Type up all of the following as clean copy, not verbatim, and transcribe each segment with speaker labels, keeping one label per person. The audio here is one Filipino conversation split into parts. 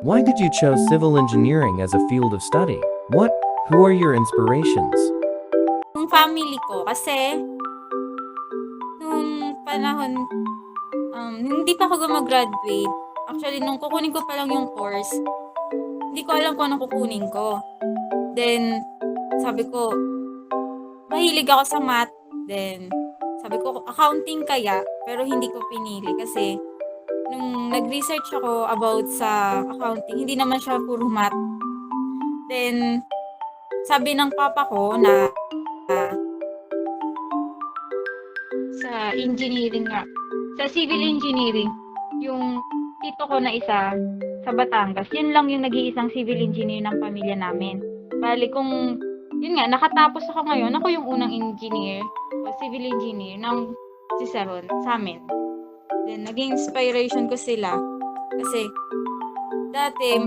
Speaker 1: Why did you choose civil engineering as a field of study? Who are your inspirations?
Speaker 2: Yung family ko kasi nung panahon, hindi pa ako gumraduate. Actually, nung kukunin ko pa lang yung course, hindi ko alam kung anong kukunin ko. Then, sabi ko, mahilig ako sa math. Then, sabi ko, accounting kaya, pero hindi ko pinili kasi nung nag-research ako about sa accounting, hindi naman siya puro math. Then, sabi ng papa ko na sa engineering nga, sa civil engineering, yung tito ko na isa sa Batangas, yun lang yung nag-iisang civil engineer ng pamilya namin. Bali kung, yun nga, nakatapos ako ngayon, ako yung unang engineer o civil engineer ng Cicerone sa amin. Then, naging inspiration ko sila kasi dati,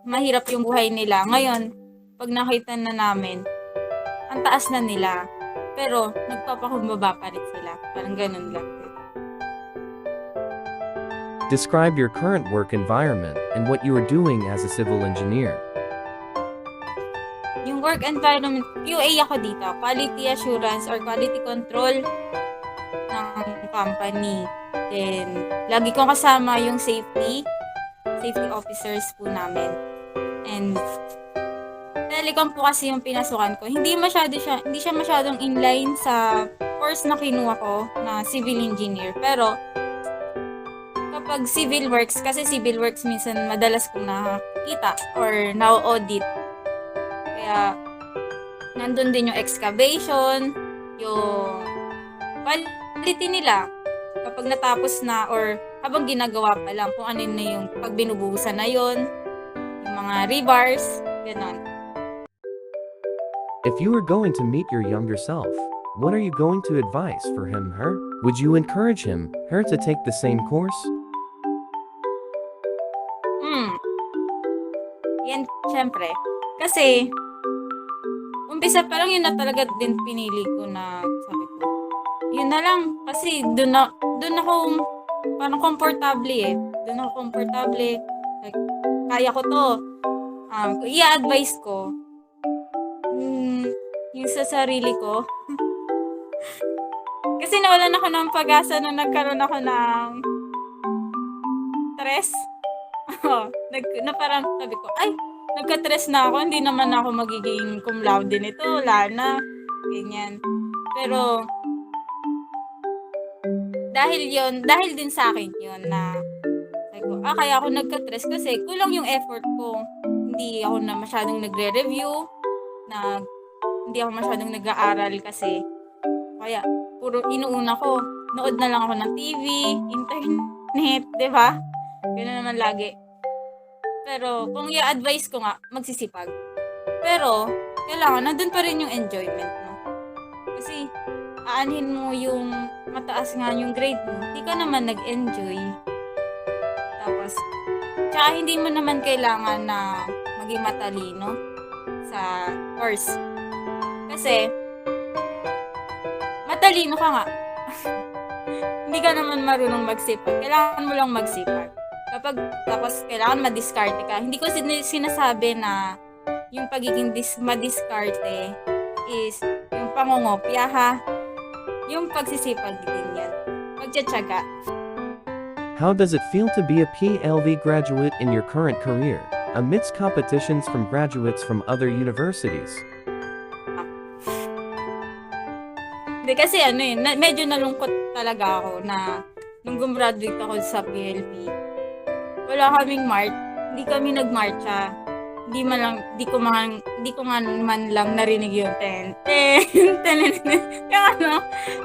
Speaker 2: mahirap yung buhay nila. Ngayon, pag nakita na namin, ang taas na nila. Pero, nagpapakumbaba pa rin sila. Parang ganun lang.
Speaker 1: Describe your current work environment and what you are doing as a civil engineer.
Speaker 2: Yung work environment, QA ako dito. Quality Assurance or Quality Control ng company. Then, lagi kong kasama yung safety officers po namin. And, Telecom po kasi yung pinasukan ko. Hindi siya masyadong inline sa course na kinuha ko na civil engineer. Pero, kapag civil works, kasi civil works minsan madalas kong nakikita or na-audit. Kaya, nandun din yung excavation, yung quality nila. Kapag natapos na or habang ginagawa pa lang kung ano na yung pag binubuhusan na yon, yung mga rebars, gano'n.
Speaker 1: If you were going to meet your younger self, what are you going to advise for him, her? Would you encourage him, her to take the same course?
Speaker 2: Yan, syempre. Kasi, umpisa pa lang yun na talaga din pinili ko na sabi ko. Yun na lang. Kasi, dun ako parang komportable eh. Dun ako komportable. Like, kaya ko to. Kung i-advise ko, yung sa sarili ko. Kasi nawalan ako ng pag-asa nung nagkaroon ako ng stress. Na parang sabi ko, ay, nagka-stress na ako. Hindi naman ako magiging cum laude nito. Wala na. Ganyan. Pero, dahil din sa akin yun na sabi ko, kaya ako nagka-stress kasi kulang yung effort ko. Hindi ako na masyadong nagre-review, hindi ako masyadong nag-aaral kasi kaya puro inuuna ko. Nood na lang ako ng TV, internet, di ba? Ganoon naman lagi. Pero kung i-advise ko nga, magsisipag. Pero kailangan nandun pa rin yung enjoyment mo. Kasi aanhin mo yung mataas nga yung grade mo, hindi ka naman nag-enjoy. Tapos, tsaka hindi mo naman kailangan na maging matalino sa course. Kasi, matalino ka nga. Hindi ka naman marunong magsipag. Kailangan mo lang magsipag. Tapos kailangan madiskarte ka. Hindi ko sinasabi na yung pagiging madiskarte is yung pangungopya ha. Yung pagsisipag din yan. Pagtsatsaga.
Speaker 1: How does it feel to be a PLV graduate in your current career? amidst competitions from graduates from other universities?
Speaker 2: Hindi kasi medyo nalungkot talaga ako na nung gumraduate ako sa PLP, wala kaming hindi kami nagmarcha. Hindi ko man lang narinig yung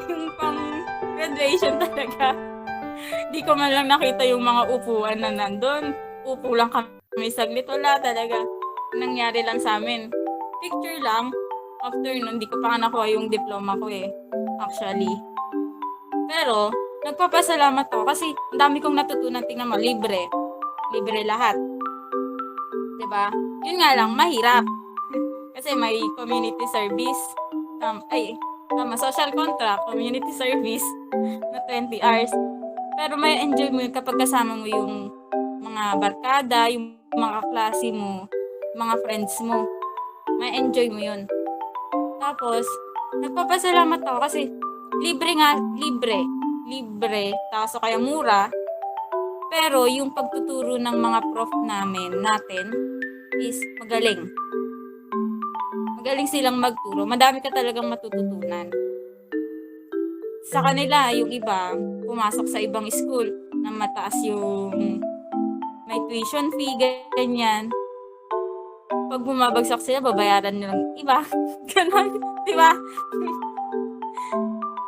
Speaker 2: yung pang graduation talaga. Hindi ko man lang nakita yung mga upuan na nandun. Upo lang kami saglit, wala talaga. Nangyari lang sa amin. Picture lang. After nun, hindi ko pa nga nakuha yung diploma ko actually. Pero, nagpapasalamat ako kasi ang dami kong natutunan. Tingnan mo, libre. Libre lahat. Diba? Yun nga lang, mahirap. Kasi may community service. Social contract, community service na 20 hours. Pero may enjoy mo yun kapag kasama mo yung mga barkada, yung mga klase mo, mga friends mo. May enjoy mo yun. Tapos, nagpapasalamat ako kasi libre. Tapos kaya mura. Pero yung pagtuturo ng mga prof natin is magaling. Magaling silang magturo. Madami ka talagang matututunan. Sa kanila, yung iba, pumasok sa ibang school na mataas yung may tuition fee, ganyan. Pag bumabagsak sila, babayaran nilang iba. Ganon, di ba?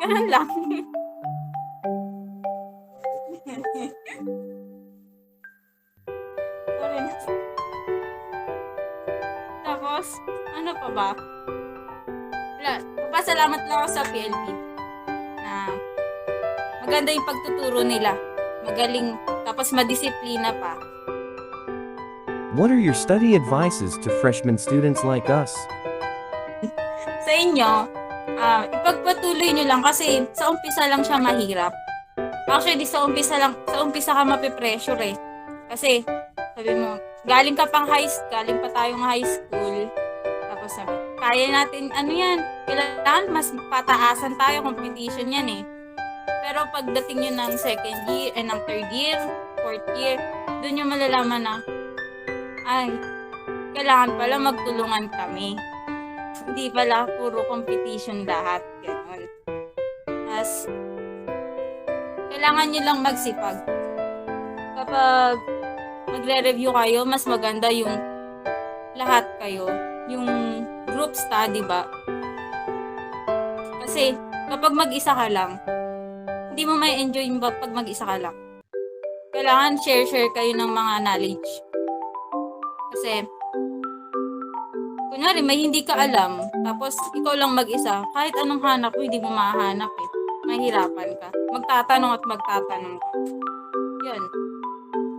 Speaker 2: Ganon lang. Sorry. Tapos, ano pa ba? Wala. Papasalamat lang ako sa PLP na maganda yung pagtuturo nila. Magaling. Tapos madisiplina pa.
Speaker 1: What are your study advices to freshman students like us?
Speaker 2: Sa inyo, ipagpatuloy nyo lang kasi sa umpisa lang siya mahirap. Actually, sa umpisa ka mapipressure Kasi, sabi mo, galing pa tayong high school. Tapos sabi, kaya natin, kailangan mas pataasan tayo, competition yan Pero pagdating nyo ng second year, ng third year, fourth year, doon nyo malalaman na, kailangan pala magtulungan kami. Hindi pala puro competition lahat. Ganon. Tapos, kailangan nyo lang magsipag. Kapag magre-review kayo, mas maganda yung lahat kayo. Yung group study ba? Kasi, kapag mag-isa ka lang, hindi mo may enjoy yung pag mag-isa ka lang. Kailangan share kayo ng mga knowledge. Kasi, kunyari, may hindi ka alam, tapos ikaw lang mag-isa, kahit anong hanap mo, hindi mo mahanap Mahirapan ka. Magtatanong ka. Yun.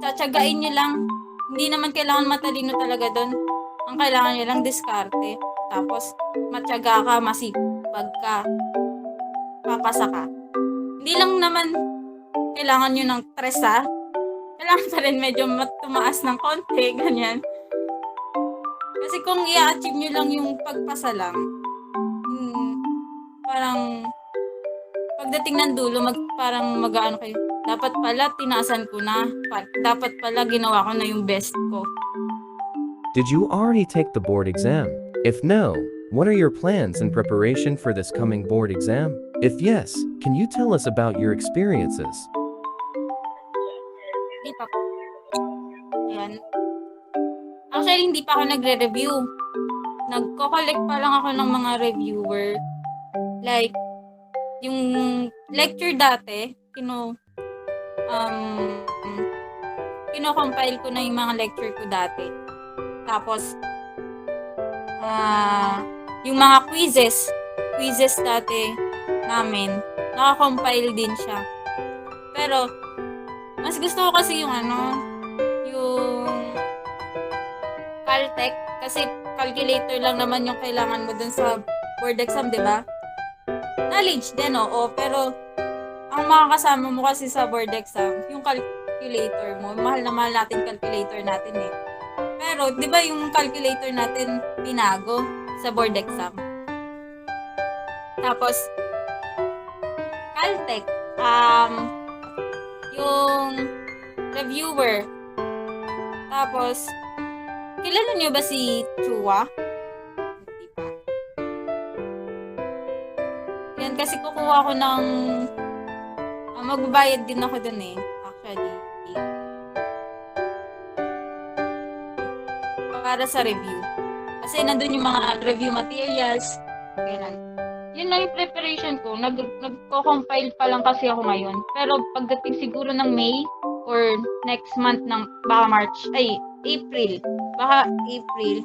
Speaker 2: Tsatsagain nyo lang. Hindi naman kailangan matalino talaga doon. Ang kailangan nyo lang diskarte. Tapos, matyaga ka, masipag ka. Papasa ka. Hindi lang naman kailangan nyo ng tres Kailangan pa rin medyo tumaas ng konti, ganyan. Kasi kung i-achieve nyo lang yung pagpasa lang, parang pagdating ng dulo, parang mag-aano kayo. Dapat pala, tinaasan ko na. Dapat pala, ginawa ko na yung best ko.
Speaker 1: Did you already take the board exam? If no, what are your plans in preparation for this coming board exam? If yes, can you tell us about your experiences?
Speaker 2: Hindi pa. Ayan. Actually, hindi pa ako nagre-review. Nagko-collect pa lang ako ng mga reviewer. Like, yung lecture dati, kino-compile ko na yung mga lecture ko dati. Tapos, yung mga quizzes dati namin, naka-compile din siya. Pero, mas gusto ko kasi yung Caltech, kasi calculator lang naman yung kailangan mo dun sa board exam, di ba? Knowledge din, pero ang makakasama mo kasi sa board exam, yung calculator mo. Mahal na mahal natin calculator natin Pero, di ba yung calculator natin binago sa board exam? Tapos, Caltech, yung reviewer. Tapos, Kilala niyo ba si Chua? Hindi pa. Yan, kasi kukuha ko ng... magbabayad din ako dun eh, actually. Para sa review. Kasi nandun yung mga review materials. Ganun. Yun lang yung preparation ko. Nagko-compile pa lang kasi ako ngayon. Pero pagdating siguro ng May or next month ng baka March, April. Baka April,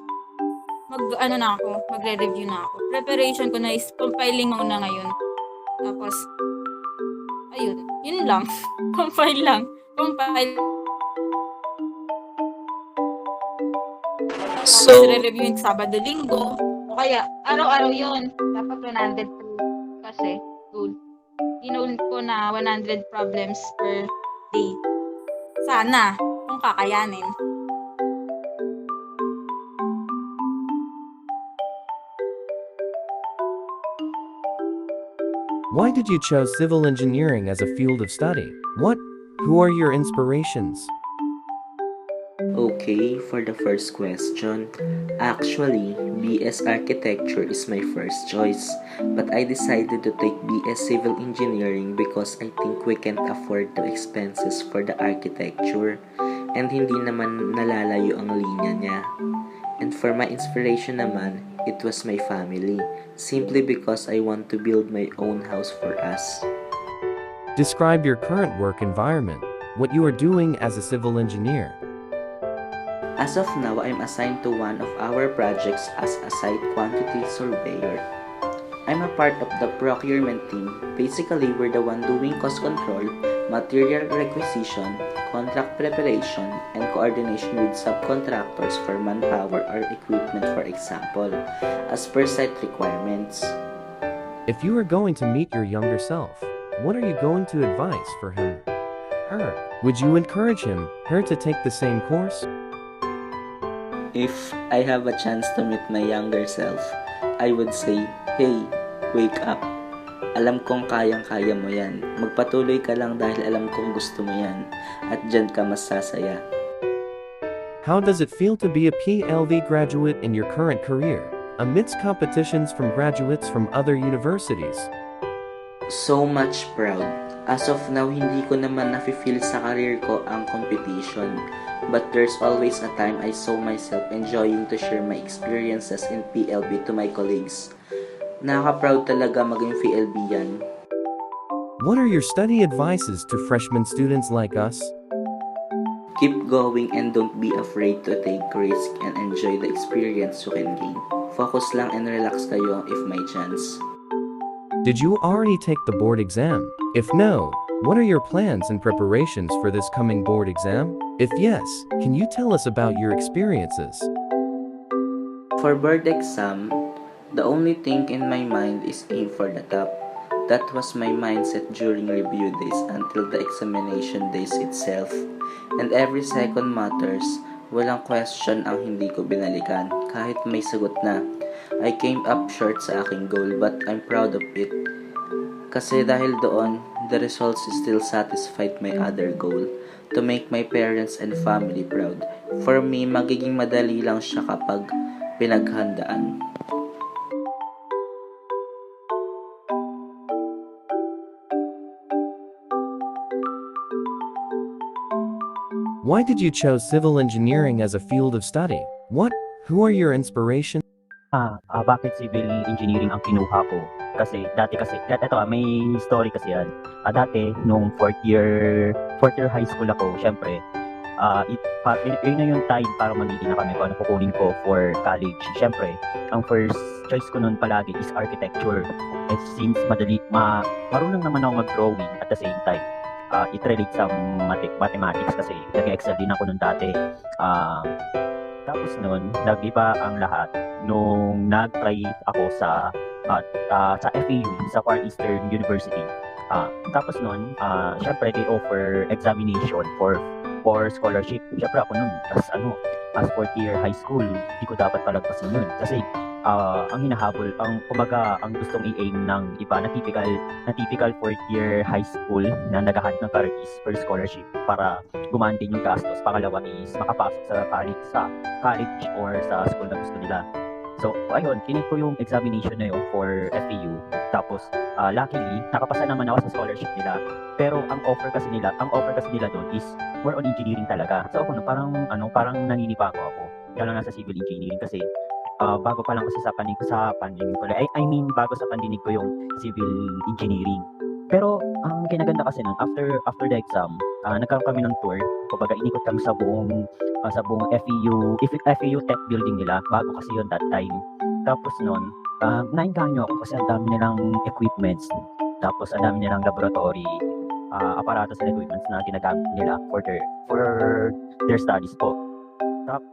Speaker 2: magre-review na ako. Preparation ko na is compiling muna ngayon. Tapos, ayun, yun lang. Compile lang. Compile. Tapos, re-review yung Sabado, Linggo. O kaya, araw-araw yun. Dapat 100 kasi good. Inulit ko na 100 problems per day. Sana, kung kakayanin.
Speaker 1: Why did you choose civil engineering as a field of study? Who are your inspirations?
Speaker 3: Okay, for the first question, actually, BS Architecture is my first choice, but I decided to take BS Civil Engineering because I think we can't afford the expenses for the architecture, and hindi naman nalalayo ang linya niya. And for my inspiration naman, it was my family, simply because I want to build my own house for us.
Speaker 1: Describe your current work environment, what you are doing as a civil engineer.
Speaker 3: As of now, I'm assigned to one of our projects as a site quantity surveyor. I'm a part of the procurement team. Basically, we're the one doing cost control, material requisition, contract preparation, and coordination with subcontractors for manpower or equipment, for example, as per site requirements.
Speaker 1: If you are going to meet your younger self, what are you going to advise for him? Her. Would you encourage her to take the same course?
Speaker 3: If I have a chance to meet my younger self, I would say, hey, wake up. Alam kong kayang-kaya mo yan. Magpatuloy ka lang dahil alam kong gusto mo yan. At dyan ka masasaya.
Speaker 1: How does it feel to be a PLV graduate in your current career, amidst competitions from graduates from other universities?
Speaker 3: So much proud. As of now, hindi ko naman nafe-feel sa career ko ang competition. But there's always a time I saw myself enjoying to share my experiences in PLB to my colleagues. Nakaka-proud talaga maging PLB yan.
Speaker 1: What are your study advices to freshman students like us?
Speaker 3: Keep going and don't be afraid to take risk and enjoy the experience you can gain. Focus lang and relax kayo if may chance.
Speaker 1: Did you already take the board exam? If no, what are your plans and preparations for this coming board exam? If yes, can you tell us about your experiences?
Speaker 3: For board exam, the only thing in my mind is aim for the top. That was my mindset during review days until the examination days itself. And every second matters. Walang question ang hindi ko binalikan, kahit may sagot na. I came up short sa aking goal, but I'm proud of it. Kasi dahil doon, the results still satisfied my other goal, to make my parents and family proud. For me, magiging madali lang siya kapag pinaghandaan.
Speaker 1: Why did you choose civil engineering as a field of study? Who are your inspirations?
Speaker 4: Bakit civil engineering ang kinuha ko? Kasi may story kasi yan. Dati, nung fourth year high school ako, syempre, yun na yung time para mamili na kami kung ano kukunin ko for college. Syempre, ang first choice ko nun palagi is architecture. And since marunong naman ako mag-drawing at the same time, it relates sa mathematics kasi nag-excel din ako nun dati. Tapos nun, nag-iba ang lahat nung nag-try ako sa FAU, sa Far Eastern University. Tapos nun, syempre they offer examination for scholarship. Syempre ako nun, as fourth year high school, hindi ko dapat palagpasin yun. Kasi ang hinahabol, kumbaga ang gustong i-aim ng iba na typical fourth year high school na naghahanap ng career is first scholarship para gumaan din yung gastos. Pangalawa is makapasok sa college or sa school na gusto nila. So, ayun, tinake ko yung examination na yun for FEU. Tapos, luckily, nakapasa naman ako sa scholarship nila. Pero ang offer kasi nila doon is more on engineering talaga. So, ako parang naninibago ako. Lalo na sa civil engineering kasi bago pa lang kasi sa pandinig ko. Bago sa pandinig ko yung civil engineering. Pero ang kinaganda kasi nun, after the exam, nagkaroon kami ng tour. Kumbaga, inikot kami sa buong FEU tech building nila. Bago kasi yun that time. Tapos nun, nainganyo ako kasi ang dami nilang equipments. Tapos ang dami nilang laboratory apparatus and equipments na ginagamit nila for their studies po.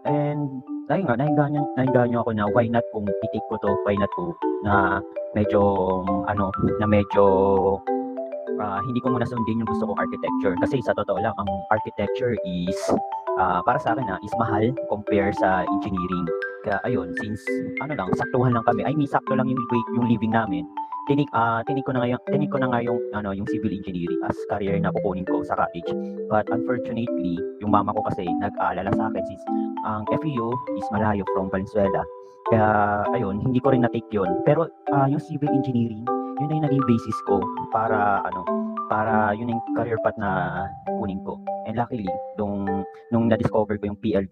Speaker 4: And ayun nga, nainganyo ako na why not kung i-take ko to, why not to na medyo hindi ko muna sundin yung gusto kong architecture. Kasi sa totoo lang, ang architecture is para sa akin is mahal compare sa engineering. Kaya ayun, since saktuhan lang kami. Sakto lang yung living namin. Tinik ko na nga yung civil engineering as career na kukunin ko sa college. But unfortunately, yung mama ko kasi nag-aalala sa akin since ang FEU is malayo from Valenzuela. Kaya ayun, hindi ko rin na-take yun. Pero yung civil engineering, yun na yung naging basis ko para yun yung career path na kunin ko. And luckily, nung na-discover ko yung PLV,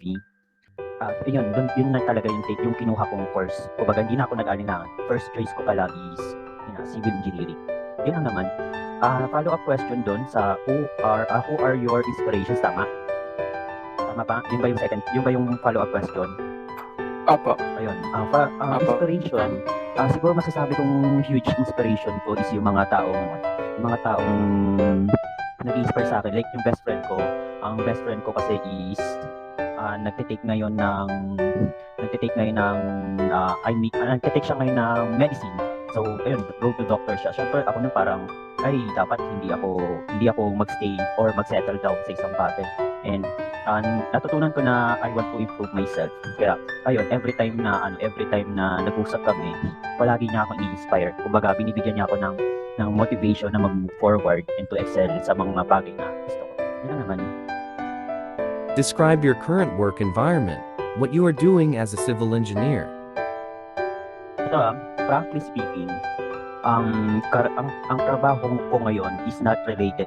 Speaker 4: yun na talaga yung kinuha kong course. Kumbaga, hindi na ako nag-alinlangan. First choice ko pala is civil engineering. Yun lang naman. Follow-up question doon sa who are your inspirations? Tama ba? Yun ba yung follow-up question?
Speaker 5: Opo.
Speaker 4: Ayun. Inspiration. Siguro masasabi kong huge inspiration ko is yung mga taong nag-inspire sa akin. Like yung best friend ko. Ang best friend ko kasi is nagtitake ngayon siya ngayon ng medicine. So, ayun, road to doctor siya. Syempre, ako nung parang, dapat hindi ako magstay or magsettle down sa isang bagay. And natutunan ko na I want to improve myself. Kaya, ayun, every time na nag-usap kami, palagi niya ako i-inspire. Kumbaga, binibigyan niya ako ng motivation na mag-move forward and to excel sa mga bagay na gusto ko. Yan naman.
Speaker 1: Describe your current work environment, what you are doing as a civil engineer.
Speaker 4: Ito, frankly speaking, ang trabaho ko ngayon is not related.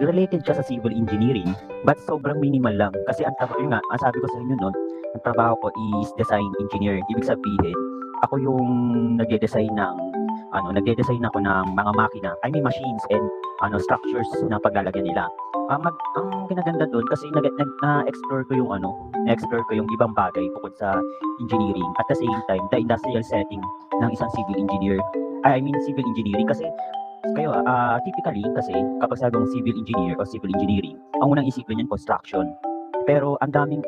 Speaker 4: Related siya sa civil engineering, but sobrang minimal lang. Kasi ang sabi ko sa inyo noon, ang trabaho ko is design engineer. Ibig sabihin, ako yung nagde-design ako ng mga makina, machines and structures na paglalagyan nila. Ang kinaganda doon kasi na-explore ko yung ibang bagay bukod sa engineering. At the same time, the industrial setting ng isang civil engineer. Civil engineering kasi typically kasi kapag sabang civil engineer o civil engineering, ang unang isipin niyan construction. Pero ang daming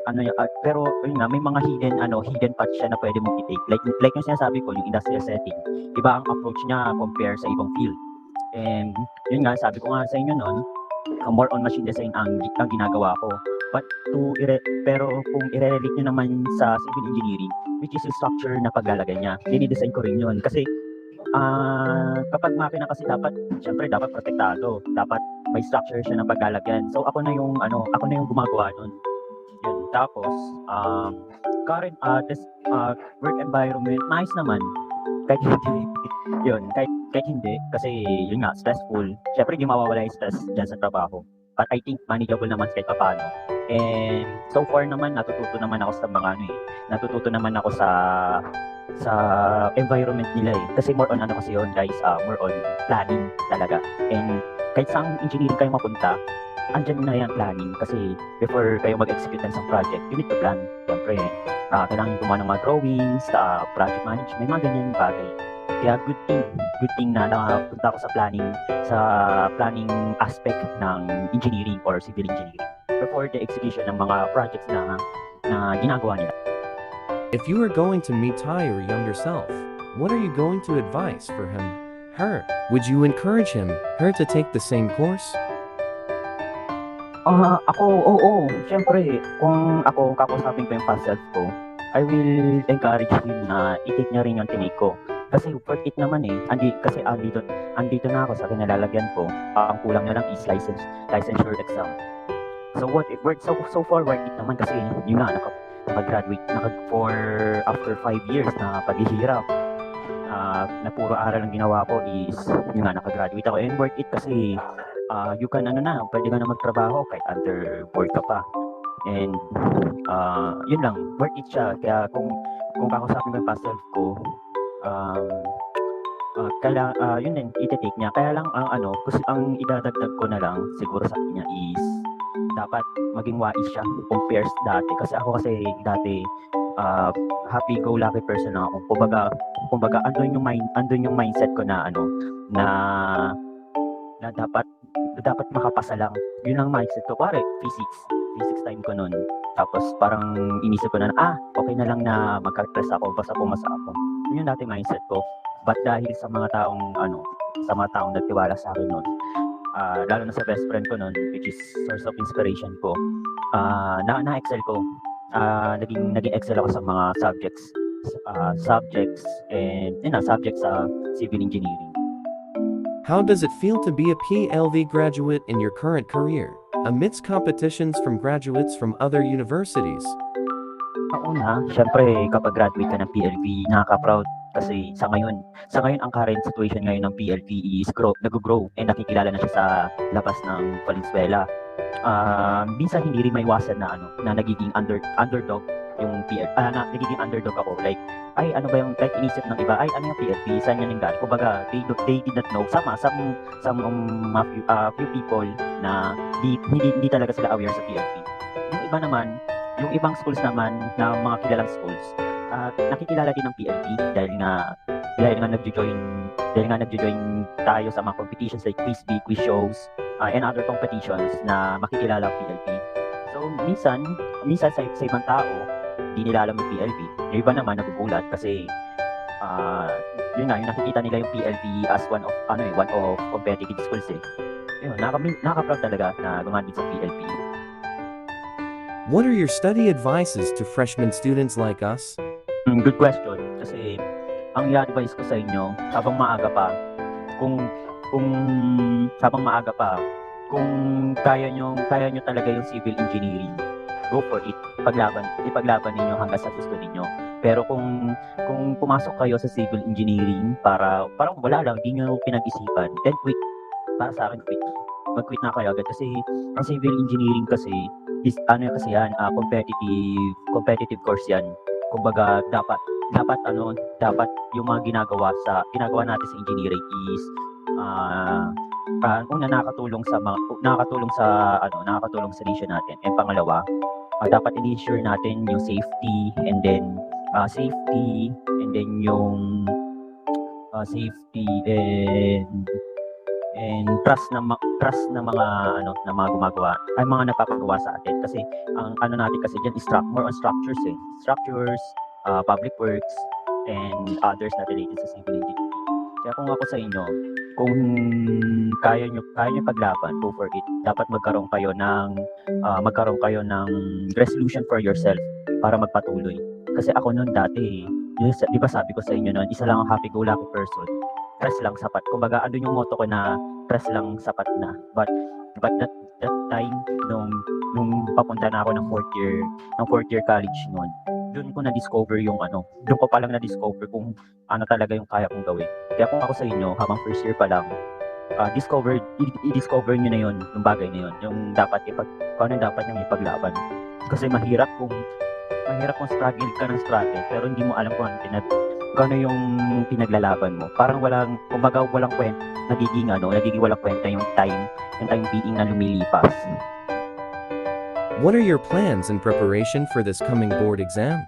Speaker 4: pero yun nga, may mga hidden path siya na pwede mong i-take. Like yung sinasabi ko, yung industrial setting. Iba ang approach niya compare sa ibang field. And yun nga, sabi ko nga sa inyo noon, more on machine design ang ginagawa ko. But pero kung i-relate niyo naman sa civil engineering, which is yung structure na paglalagay niya, dinidesign ko rin yun. Kasi kapag makina kasi dapat protektado. Dapat may structure siya na paglalagyan. So ako na yung gumagawa nun. Yun. Tapos current work environment, nice naman. Kahit hindi kahit hindi kasi yun nga, stressful. Syempre hindi mawawala yung stress dyan sa trabaho. But I think manageable naman kahit paano. And so far naman natututo naman ako sa environment nila eh. Kasi more on kasi yun guys, more on planning talaga. And kahit saan engineering kayo mapunta, andyan na yan planning. Kasi before kayo mag-execute ng isang project, you need to plan. Siyempre, kailangan gumawa ng mga drawings, project management, mga ganyan bagay. Kaya good thing na napunta ako sa planning aspect ng engineering or civil engineering before the execution ng mga projects na ginagawa nila.
Speaker 1: If you are going to meet your younger self, what are you going to advise for him, her? Would you encourage him, her to take the same course?
Speaker 4: Oo. Siyempre, kung ako kakusapin ko yung past self ko, I will encourage him na i-take niya rin yung tinake ko. Kasi worth it naman eh. Kasi andito na ako sa kinalalagyan ko. Ang kulang na lang is licensure exam. So so far worth it naman kasi yun nga nakagraduate after 5 years na paghihirap. Na puro aral ang ginawa ko is yun nga nakagraduate ako, and worth it kasi you can pwede ka na magtrabaho kahit underwork ka pa, and yun lang, worth it siya. Kaya kung kakusapin ko yung past self ko, yun din iti-take niya. Kaya lang kasi ang idadagdag ko na lang siguro sa kanya is dapat maging wais siya compares dati, kasi ako dati happy-go-lucky person lang ako. Kumbaga andun yung mindset ko na na dapat makapasa lang. Yun ang mindset ko. Pare, physics time ko nun. Tapos parang inisip ko na okay na lang na magka-stress ako basta pumasa ako. Yun yung dati mindset ko. But dahil sa mga taong nagtiwala sa akin nun, lalo na sa best friend ko nun, which is source of inspiration ko, na-excel ko. Naging excel ako sa mga subjects sa civil engineering.
Speaker 1: How does it feel to be a PLV graduate in your current career, amidst competitions from graduates from other universities?
Speaker 4: Una, syempre kapag graduate ka ng PLV, nakaka-proud kasi sa ngayon ang current situation ngayon ng PLV is nag-grow and nakikilala na siya sa labas ng Valenzuela. Minsan hindi rin maiwasan na nagiging underdog yung PLP. Nagiging underdog ako, like inisip ng iba, ano yung PLP, saan yan yung galing. Kumbaga they did not know, few people na hindi talaga sila aware sa PLP. Yung iba naman, yung ibang schools naman na mga kilalang schools, nakikilala din ng PLP dahil nga nagjo-join tayo sa mga competitions like quiz shows, and other competitions na makikilala ang PLP. So minsan sa ibang tao hindi nila alam yung PLP. Yung iba naman nagugulat kasi yung nakikita nila yung PLP as one of competitive schools eh. Yun, nakaka-proud talaga na gumamit sa PLP.
Speaker 1: What are your study advices to freshman students like us?
Speaker 4: Good question. Kasi ang i-advise ko sa inyo, habang maaga pa, kung kaya nyo talaga yung civil engineering, go for it. Ipaglaban ninyo hanggang sa gusto ninyo. Pero kung pumasok kayo sa civil engineering parang wala lang, di nyo pinag-isipan, then quit. Para sa akin, quit. Mag-quit na kayo agad kasi ang civil engineering kasi is competitive course yan. Kumbaga dapat yung mga ginagawa natin sa engineering is una nakakatulong sa nation natin, and pangalawa dapat i-ensure natin yung safety and then yung safety and trust na mga gumagawa ay mga nagpapagawa sa atin, kasi ang natin kasi diyan is more on structures, public works and others na related sa civil engineering. Kaya kung ako sa inyo, kung kaya nyo paglaban, go for it. Dapat magkaroon kayo ng resolution for yourself para magpatuloy. Kasi ako noon dati, di ba sabi ko sa inyo noon, isa lang ang happy-go-lucky person. Stress lang sapat. Kumbaga, andun yung motto ko na stress lang sapat na. But that time, nung papunta na ako ng fourth year college noon, doon ko pa lang na-discover kung ano talaga yung kaya kong gawin. Kaya kung ako sa inyo, habang first year pa lang, i-discover nyo na yun, yung bagay na yun, yung dapat kung ano dapat yung ipaglaban. Kasi mahirap kung struggle ka ng struggle, pero hindi mo alam kung ano yung pinaglalaban mo. Parang walang kwenta, nagiging walang kwenta yung time being na lumilipas.
Speaker 1: What are your plans in preparation for this coming board exam?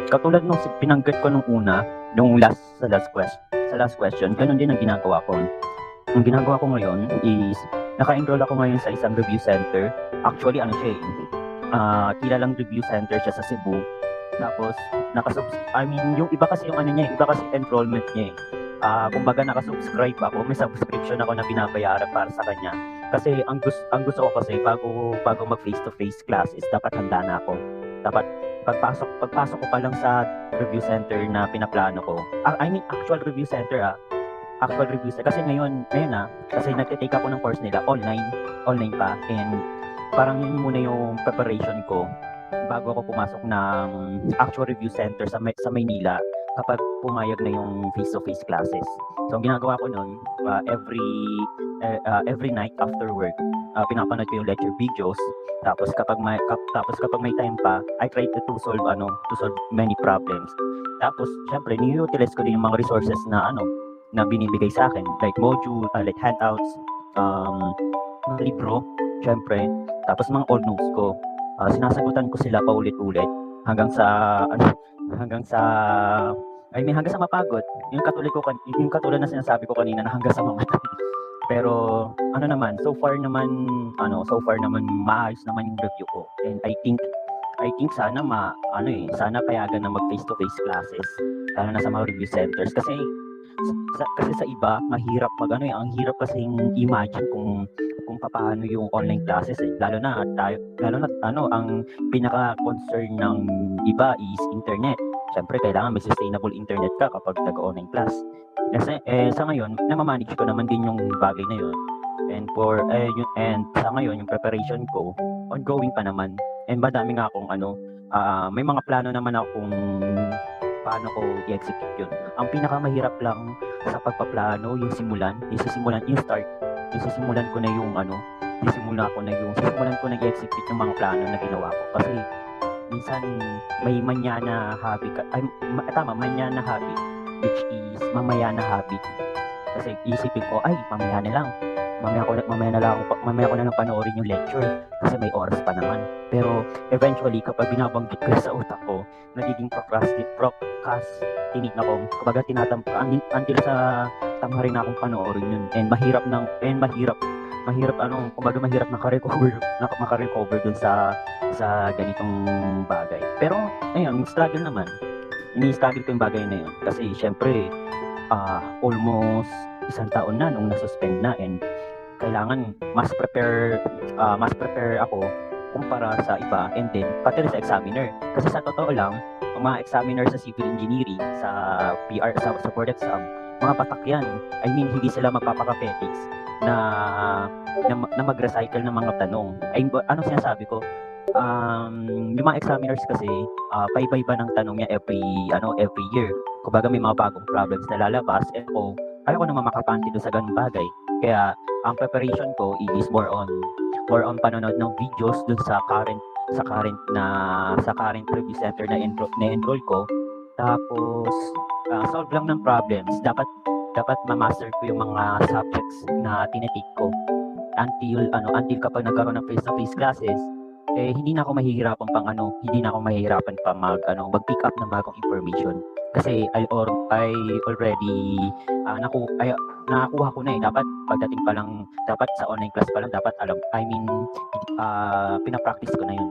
Speaker 4: Katulad nung pinanggit ko nung una, sa last question, ganun din ang ginagawa ko. Ang ginagawa ko ngayon is, naka-enroll ako ngayon sa isang review center. Actually, kilalang review center siya sa Cebu. Tapos, yung iba kasi enrollment niya eh. Kumbaga nakasubscribe ako, may subscription ako na binabayaran para sa kanya. Kasi ang gusto ko kasi bago mag face to face classes, dapat handa na ako. pagpasok ko pa lang sa review center na pinaplano ko. I mean actual review center actual review center kasi ngayon kasi nagte-take ako ng course nila online pa, and parang yun muna yung preparation ko bago ako pumasok ng actual review center sa Maynila kapag pumayag na yung face-to-face classes. So ang ginagawa ko noon, every night after work, pinapanood ko yung lecture videos. Tapos kapag may time pa, I try to solve many problems. Tapos syempre ni-utilize ko din yung mga resources na binibigay sa akin, like module, like handouts, mga libro, syempre. Tapos mga old notes ko. Sinasagutan ko sila paulit-ulit hanggang sa mapagod. Yung katulad na sinasabi ko kanina na hanggang sa mamatay. Pero so far naman maayos naman yung review ko. And I think sana sana payagan na mag face-to-face classes lalo na sa mga review centers kasi sa iba mahirap ang hirap kasi imagine kung paano yung online classes lalo na ang pinaka concern ng iba is internet. Syempre kailangan may sustainable internet ka kapag nag-online class. Kasi sa ngayon namamanage ko naman din yung bagay na yun. And sa ngayon yung preparation ko ongoing pa naman. And madami nga akong may mga plano naman akong paano ko i-execute yun. Ang pinakamahirap lang sa pagpaplano yung sisimulan ko na i-execute yung mga plano na ginawa ko. Kasi minsan may manana habit, which is mamaya na habit. Kasi isipin ko, mamaya ko na lang panoorin yung lecture kasi may oras pa naman. Pero eventually kapag binabanggit ko sa utak ko, nagiging procrastinate na ko. Kumbaga until sa tamarin na akong panoorin yun. And mahirap maka-recover dun sa ganitong bagay. Pero ayun, struggle naman. Ini-struggle ko yung bagay na yun kasi syempre almost isang taon na nung nasuspend na, and kailangan mas prepare ako kumpara sa iba, and then pati rin sa examiner. Kasi sa totoo lang, ang mga examiner sa civil engineering, sa PR, sa board exam, mga patak yan. I mean, hindi sila magpapaka-petics na mag-recycle ng mga tanong. Anong sinasabi ko? Yung mga examiners kasi paiba-iba ng tanong niya every year. Kumbaga may mga bagong problems na lalabas, and ayaw ko naman makapanti doon sa ganung bagay. Kaya ang preparation ko is more on panonood ng videos doon sa current review center na enroll ko. Tapos solve lang ng problems. Dapat ma-master ko yung mga subjects na tinitake ko until kapag nagkaroon ng face-to-face classes, hindi na ako mahihirapan pa mag-pick up ng bagong information. Kasi I already nakakuha ko na dapat pagdating pa lang, dapat sa online class pa lang dapat pinapractice ko na yun.